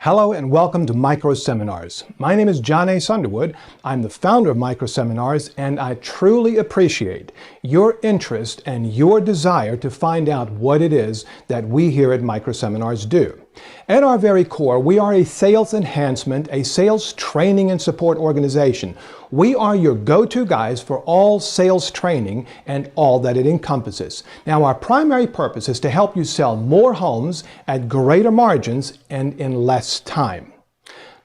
Hello and welcome to Micro Seminars. My name is John A. Sunderwood. I'm the founder of Micro Seminars, and I truly appreciate your interest and your desire to find out what it is that we here at Micro Seminars do. At our very core, we are a sales enhancement, a sales training and support organization. We are your go-to guys for all sales training and all that it encompasses. Now, our primary purpose is to help you sell more homes at greater margins and in less time.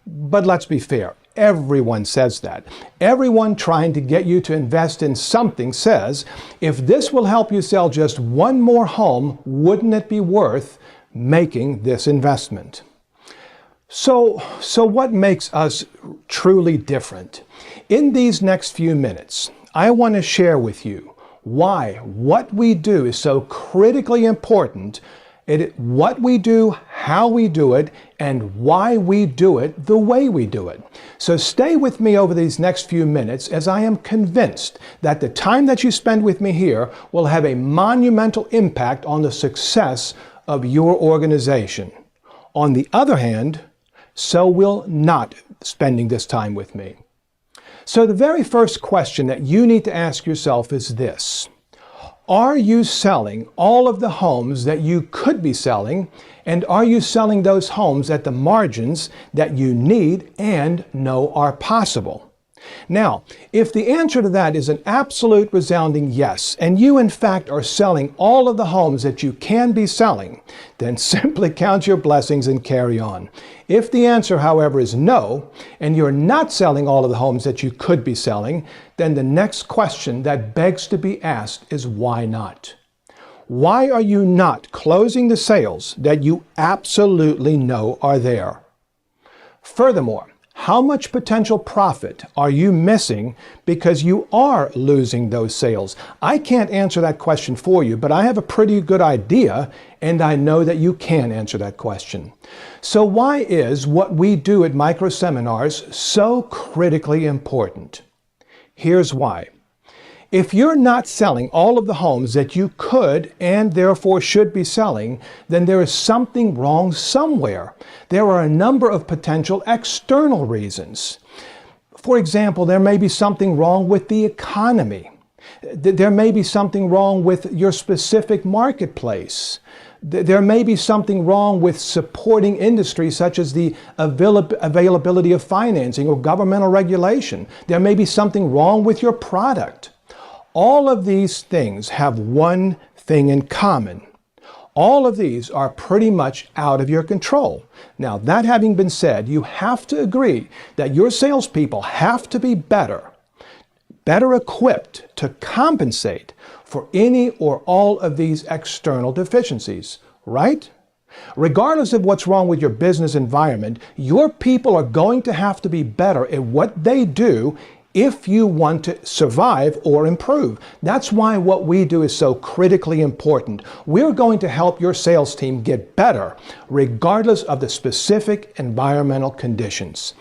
But let's be fair. Everyone says that. Everyone trying to get you to invest in something says, if this will help you sell just one more home, wouldn't it be worth making this investment? So what makes us truly different? In these next few minutes, I want to share with you why what we do is so critically important, what we do, how we do it, and why we do it the way we do it. So stay with me over these next few minutes, as I am convinced that the time that you spend with me here will have a monumental impact on the success of your organization. On the other hand, so will not spending this time with me. So the very first question that you need to ask yourself is this: are you selling all of the homes that you could be selling, and are you selling those homes at the margins that you need and know are possible? Now, if the answer to that is an absolute resounding yes, and you in fact are selling all of the homes that you can be selling, then simply count your blessings and carry on. If the answer, however, is no, and you're not selling all of the homes that you could be selling, then the next question that begs to be asked is why not? Why are you not closing the sales that you absolutely know are there? Furthermore, how much potential profit are you missing because you are losing those sales? I can't answer that question for you, but I have a pretty good idea, and I know that you can answer that question. So why is what we do at Micro Seminars so critically important? Here's why. If you're not selling all of the homes that you could and therefore should be selling, then there is something wrong somewhere. There are a number of potential external reasons. For example, there may be something wrong with the economy. There may be something wrong with your specific marketplace. There may be something wrong with supporting industries such as the availability of financing or governmental regulation. There may be something wrong with your product. All of these things have one thing in common. All of these are pretty much out of your control. Now, that having been said, you have to agree that your salespeople have to be better equipped to compensate for any or all of these external deficiencies, right? Regardless of what's wrong with your business environment, your people are going to have to be better at what they do if you want to survive or improve. That's why what we do is so critically important. We're going to help your sales team get better, regardless of the specific environmental conditions.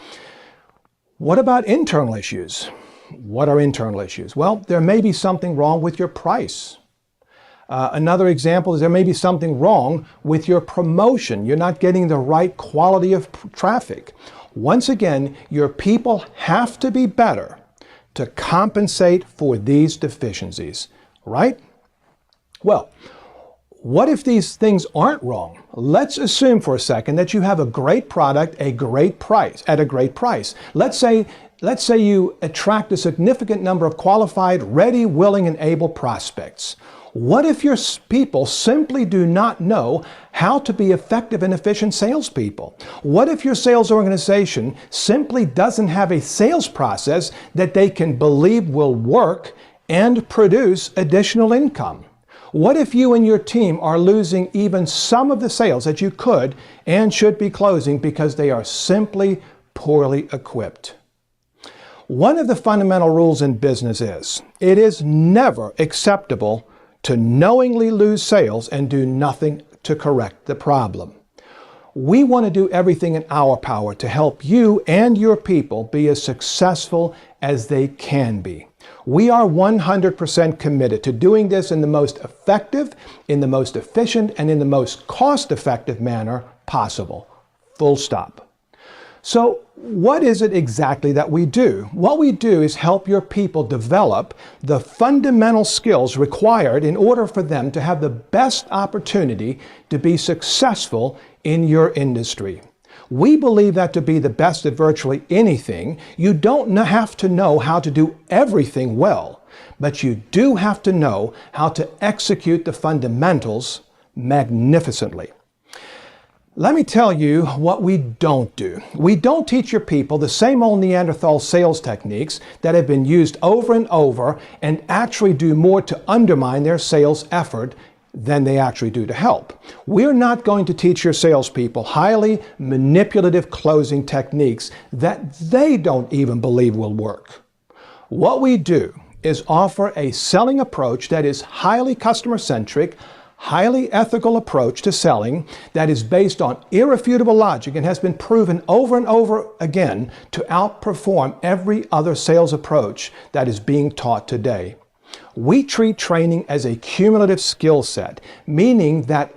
What about internal issues? What are internal issues? Well, there may be something wrong with your price. Another example is there may be something wrong with your promotion. You're not getting the right quality of traffic. Once again, your people have to be better to compensate for these deficiencies, right? Well, what if these things aren't wrong? Let's assume for a second that you have a great product, at a great price. Let's say you attract a significant number of qualified, ready, willing, and able prospects. What if your people simply do not know how to be effective and efficient salespeople? What if your sales organization simply doesn't have a sales process that they can believe will work and produce additional income? What if you and your team are losing even some of the sales that you could and should be closing because they are simply poorly equipped? One of the fundamental rules in business is, it is never acceptable to knowingly lose sales and do nothing to correct the problem. We want to do everything in our power to help you and your people be as successful as they can be. We are 100% committed to doing this in the most effective, in the most efficient, and in the most cost-effective manner possible. Full stop. So what is it exactly that we do? What we do is help your people develop the fundamental skills required in order for them to have the best opportunity to be successful in your industry. We believe that to be the best at virtually anything, you don't have to know how to do everything well, but you do have to know how to execute the fundamentals magnificently. Let me tell you what we don't do. We don't teach your people the same old Neanderthal sales techniques that have been used over and over and actually do more to undermine their sales effort than they actually do to help. We're not going to teach your salespeople highly manipulative closing techniques that they don't even believe will work. What we do is offer a selling approach that is highly customer-centric, highly ethical approach to selling that is based on irrefutable logic and has been proven over and over again to outperform every other sales approach that is being taught today. We treat training as a cumulative skill set, meaning that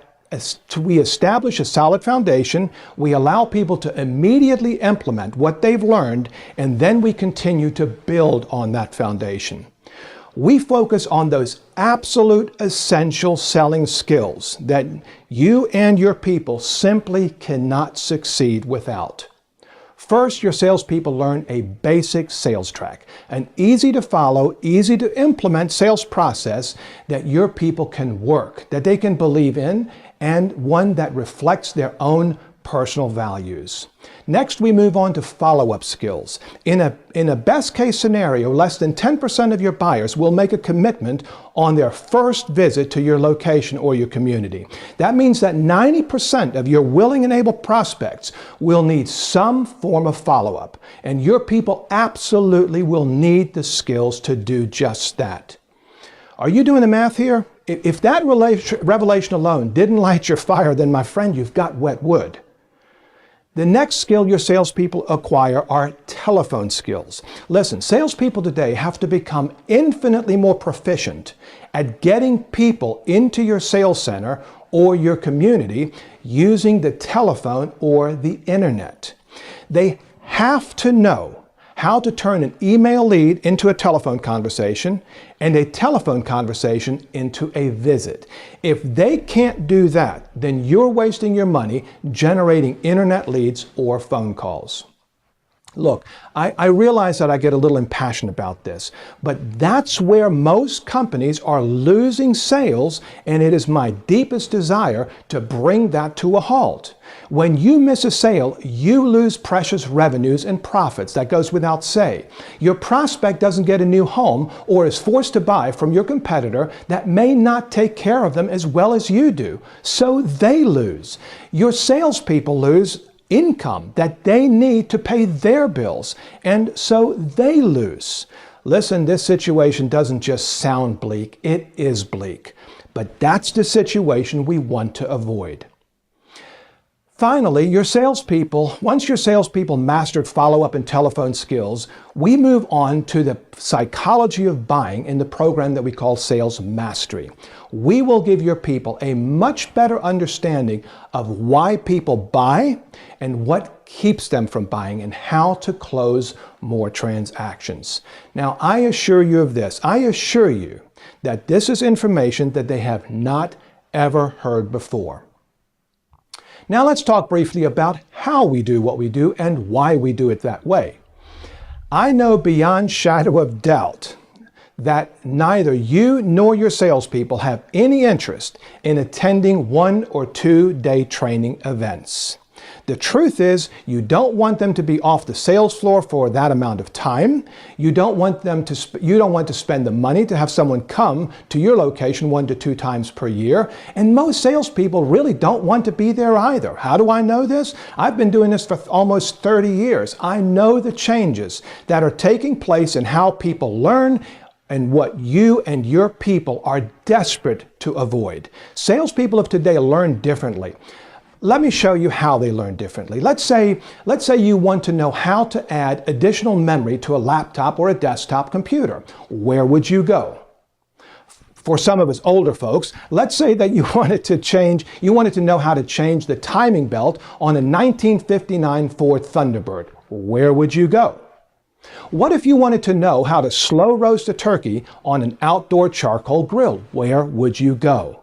we establish a solid foundation, we allow people to immediately implement what they've learned, and then we continue to build on that foundation. We focus on those absolute essential selling skills that you and your people simply cannot succeed without. First, your salespeople learn a basic sales track, an easy to follow, easy to implement sales process that your people can work, that they can believe in, and one that reflects their own personal values. Next, we move on to follow-up skills. In a best-case scenario, less than 10% of your buyers will make a commitment on their first visit to your location or your community. That means that 90% of your willing and able prospects will need some form of follow-up, and your people absolutely will need the skills to do just that. Are you doing the math here? If that revelation alone didn't light your fire, then my friend, you've got wet wood. The next skill your salespeople acquire are telephone skills. Listen, salespeople today have to become infinitely more proficient at getting people into your sales center or your community using the telephone or the internet. They have to know how to turn an email lead into a telephone conversation and a telephone conversation into a visit. If they can't do that, then you're wasting your money generating internet leads or phone calls. Look, I realize that I get a little impassioned about this, but that's where most companies are losing sales, and it is my deepest desire to bring that to a halt. When you miss a sale, you lose precious revenues and profits. That goes without say. Your prospect doesn't get a new home or is forced to buy from your competitor that may not take care of them as well as you do. So they lose. Your salespeople lose income that they need to pay their bills, and so they lose. Listen, this situation doesn't just sound bleak, it is bleak. But that's the situation we want to avoid. Finally, once your salespeople mastered follow-up and telephone skills, we move on to the psychology of buying in the program that we call Sales Mastery. We will give your people a much better understanding of why people buy and what keeps them from buying and how to close more transactions. Now, I assure you of this. I assure you that this is information that they have not ever heard before. Now let's talk briefly about how we do what we do and why we do it that way. I know beyond shadow of doubt that neither you nor your salespeople have any interest in attending 1 or 2 day training events. The truth is, you don't want them to be off the sales floor for that amount of time. You don't want to spend the money to have someone come to your location 1 to 2 times per year. And most salespeople really don't want to be there either. How do I know this? I've been doing this for almost 30 years. I know the changes that are taking place in how people learn and what you and your people are desperate to avoid. Salespeople of today learn differently. Let me show you how they learn differently. Let's say you want to know how to add additional memory to a laptop or a desktop computer. Where would you go? For some of us older folks, let's say that you wanted to know how to change the timing belt on a 1959 Ford Thunderbird. Where would you go? What if you wanted to know how to slow roast a turkey on an outdoor charcoal grill? Where would you go?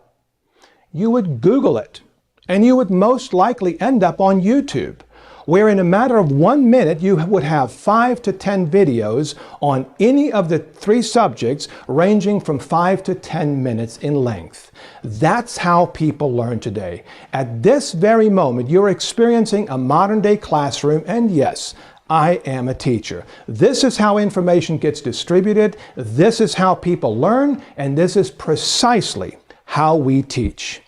You would Google it, and you would most likely end up on YouTube, where in a matter of 1 minute you would have 5 to 10 videos on any of the 3 subjects ranging from 5 to 10 minutes in length. That's how people learn today. At this very moment, you're experiencing a modern-day classroom, and yes, I am a teacher. This is how information gets distributed, this is how people learn, and this is precisely how we teach.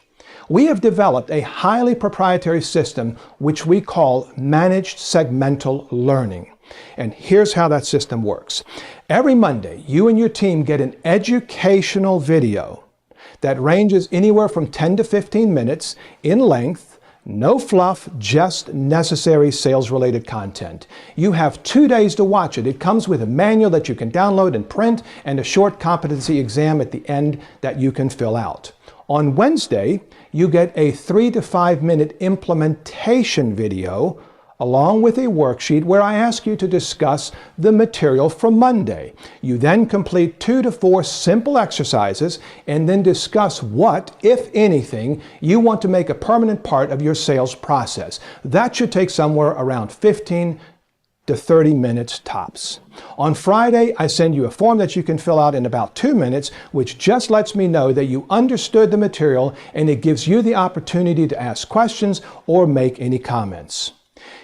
We have developed a highly proprietary system which we call Managed Segmental Learning. And here's how that system works. Every Monday, you and your team get an educational video that ranges anywhere from 10 to 15 minutes in length. No fluff, just necessary sales-related content. You have 2 days to watch it. It comes with a manual that you can download and print and a short competency exam at the end that you can fill out. On Wednesday, you get a 3 to 5 minute implementation video along with a worksheet where I ask you to discuss the material from Monday. You then complete 2 to 4 simple exercises and then discuss what, if anything, you want to make a permanent part of your sales process. That should take somewhere around 15 to 30 minutes tops. On Friday, I send you a form that you can fill out in about 2 minutes, which just lets me know that you understood the material, and it gives you the opportunity to ask questions or make any comments.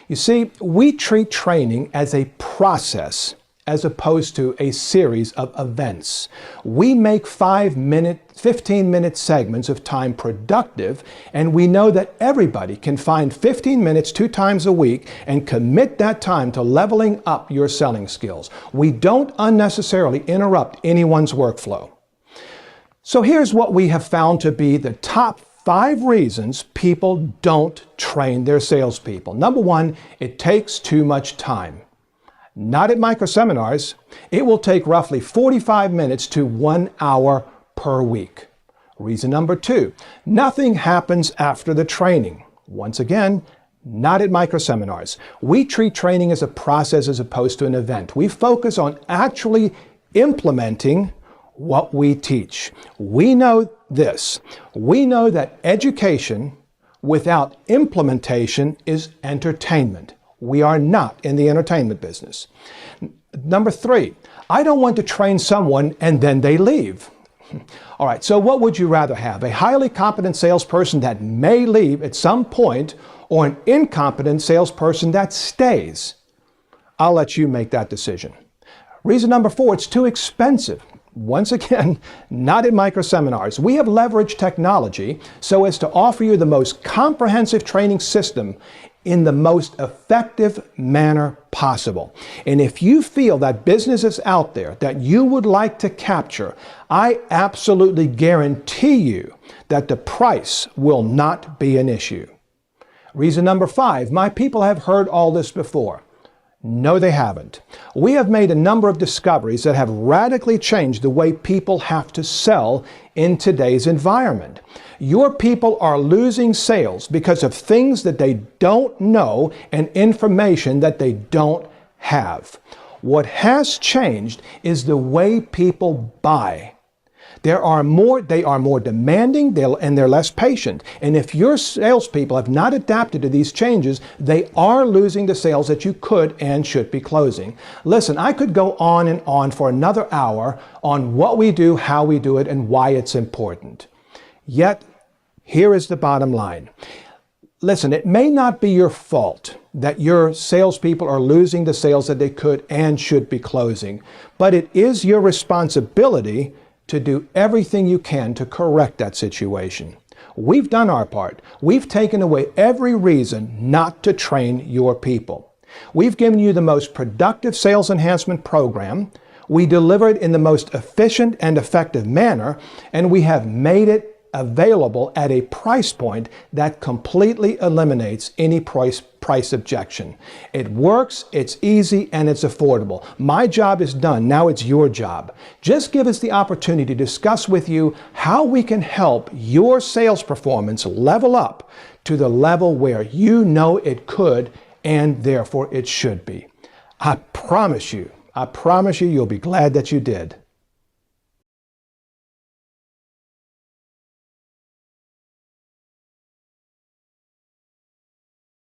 You see, we treat training as a process as opposed to a series of events. We make 15-minute segments of time productive, and we know that everybody can find 15 minutes 2 times a week and commit that time to leveling up your selling skills. We don't unnecessarily interrupt anyone's workflow. So here's what we have found to be the top 5 reasons people don't train their salespeople. Number 1, it takes too much time. Not at microseminars. It will take roughly 45 minutes to 1 hour per week. Reason number 2, nothing happens after the training. Once again, not at microseminars. We treat training as a process as opposed to an event. We focus on actually implementing what we teach. We know this. We know that education without implementation is entertainment. We are not in the entertainment business. Number 3, I don't want to train someone and then they leave. All right, so what would you rather have? A highly competent salesperson that may leave at some point, or an incompetent salesperson that stays? I'll let you make that decision. Reason number 4, it's too expensive. Once again, not at microseminars. We have leveraged technology so as to offer you the most comprehensive training system in the most effective manner possible. And if you feel that businesses out there that you would like to capture, I absolutely guarantee you that the price will not be an issue. Reason number 5, my people have heard all this before. No, they haven't. We have made a number of discoveries that have radically changed the way people have to sell in today's environment. Your people are losing sales because of things that they don't know and information that they don't have. What has changed is the way people buy. They are more demanding and they're less patient. And if your salespeople have not adapted to these changes, they are losing the sales that you could and should be closing. Listen, I could go on and on for another hour on what we do, how we do it, and why it's important. Yet, here is the bottom line. Listen, it may not be your fault that your salespeople are losing the sales that they could and should be closing, but it is your responsibility to do everything you can to correct that situation. We've done our part. We've taken away every reason not to train your people. We've given you the most productive sales enhancement program. We deliver it in the most efficient and effective manner, and we have made it available at a price point that completely eliminates any price price objection. It works, it's easy, and it's affordable. My job is done. Now it's your job. Just give us the opportunity to discuss with you how we can help your sales performance level up to the level where you know it could and therefore it should be. I promise you you'll be glad that you did.